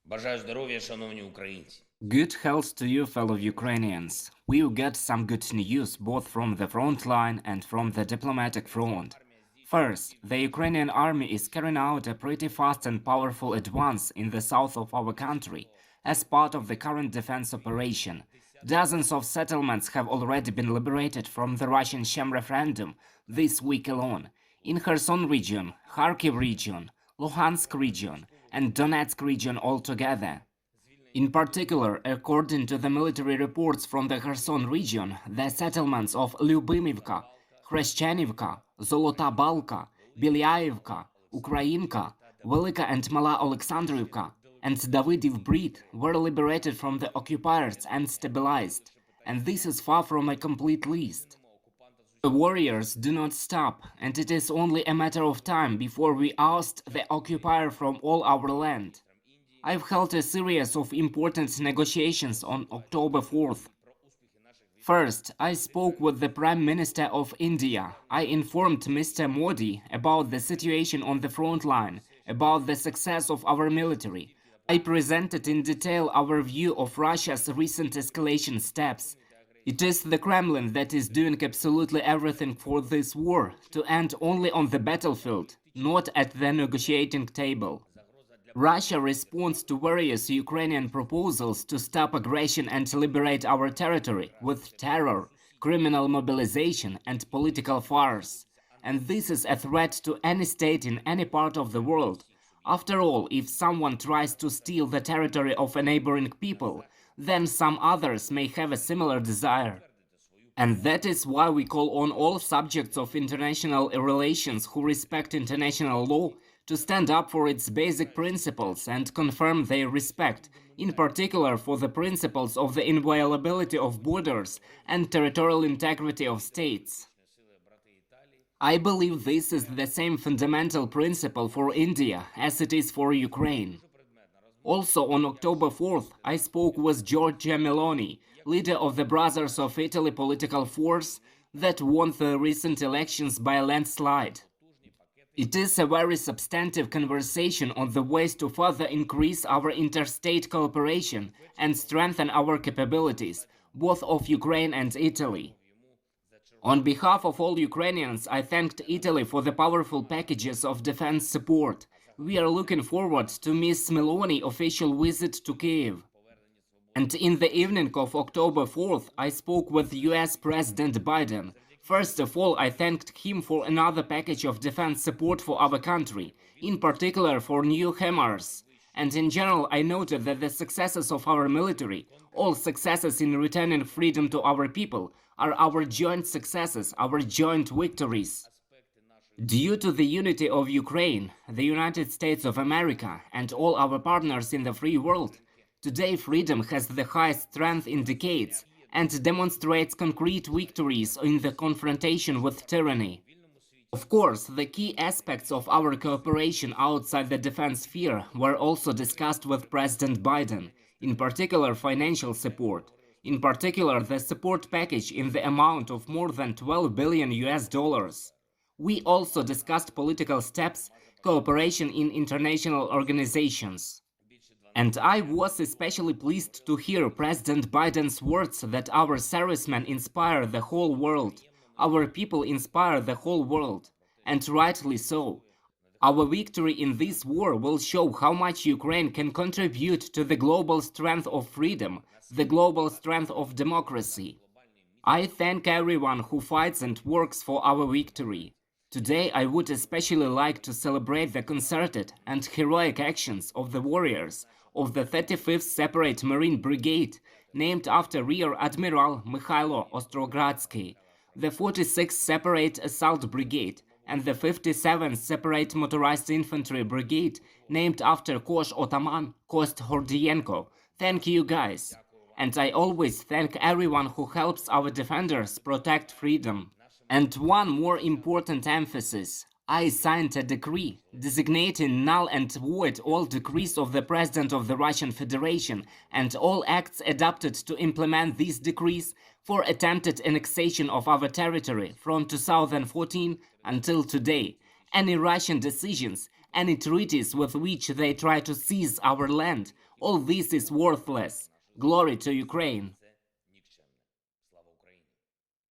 Бажаю здоров'я, шановні українці. Good health to you, fellow Ukrainians. We will get some good news both from the front line and from the diplomatic front. First, the Ukrainian army is carrying out a pretty fast and powerful advance in the south of our country as part of the current defense operation. Dozens of settlements have already been liberated from the Russian sham referendum this week alone. In Kherson region, Kharkiv region, Luhansk region, and Donetsk region altogether. In particular, according to the military reports from the Kherson region, the settlements of Lyubymivka, Khreshchenivka, Zolota Balka, Bilyaivka, Ukrainka, Velyka and Mala Oleksandrivka, and Davydiv Brid were liberated from the occupiers and stabilized, and this is far from a complete list. The warriors do not stop, and it is only a matter of time before we oust the occupier from all our land. I've held a series of important negotiations on October 4th. First, I spoke with the Prime Minister of India. I informed Mr. Modi about the situation on the front line, about the success of our military. I presented in detail our view of Russia's recent escalation steps. It is the Kremlin that is doing absolutely everything for this war to end only on the battlefield, not at the negotiating table. Russia responds to various Ukrainian proposals to stop aggression and liberate our territory with terror, criminal mobilization, and political farce. And this is a threat to any state in any part of the world. After all, if someone tries to steal the territory of a neighboring people, then some others may have a similar desire. And that is why we call on all subjects of international relations who respect international law to stand up for its basic principles and confirm their respect, in particular for the principles of the inviolability of borders and territorial integrity of states. I believe this is the same fundamental principle for India as it is for Ukraine. Also on October 4th, I spoke with Giorgia Meloni, leader of the Brothers of Italy political force that won the recent elections by a landslide. It is a very substantive conversation on the ways to further increase our interstate cooperation and strengthen our capabilities, both of Ukraine and Italy. On behalf of all Ukrainians, I thanked Italy for the powerful packages of defense support. We are looking forward to Ms. Meloni's official visit to Kiev. And in the evening of October 4th, I spoke with US President Biden. First of all, I thanked him for another package of defense support for our country, in particular for new HIMARS. And in general, I noted that the successes of our military, all successes in returning freedom to our people, are our joint successes, our joint victories. Due to the unity of Ukraine, the United States of America, and all our partners in the free world, today freedom has the highest strength in decades and demonstrates concrete victories in the confrontation with tyranny. Of course, the key aspects of our cooperation outside the defense sphere were also discussed with President Biden, in particular financial support, in particular the support package in the amount of more than $12 billion US. We also discussed political steps, cooperation in international organizations. And I was especially pleased to hear President Biden's words that our servicemen inspire the whole world. Our people inspire the whole world. And rightly so. Our victory in this war will show how much Ukraine can contribute to the global strength of freedom, the global strength of democracy. I thank everyone who fights and works for our victory. Today I would especially like to celebrate the concerted and heroic actions of the warriors of the 35th Separate Marine Brigade, named after Rear Admiral Mikhailo Ostrogradsky, the 46th Separate Assault Brigade, and the 57th Separate Motorized Infantry Brigade, named after Kosh Otaman Kost Hordienko. Thank you guys. And I always thank everyone who helps our defenders protect freedom. And one more important emphasis. I signed a decree designating null and void all decrees of the President of the Russian Federation and all acts adopted to implement these decrees for attempted annexation of our territory from 2014 until today. Any Russian decisions, Any treaties with which they try to seize our land, all this is worthless. Glory to Ukraine.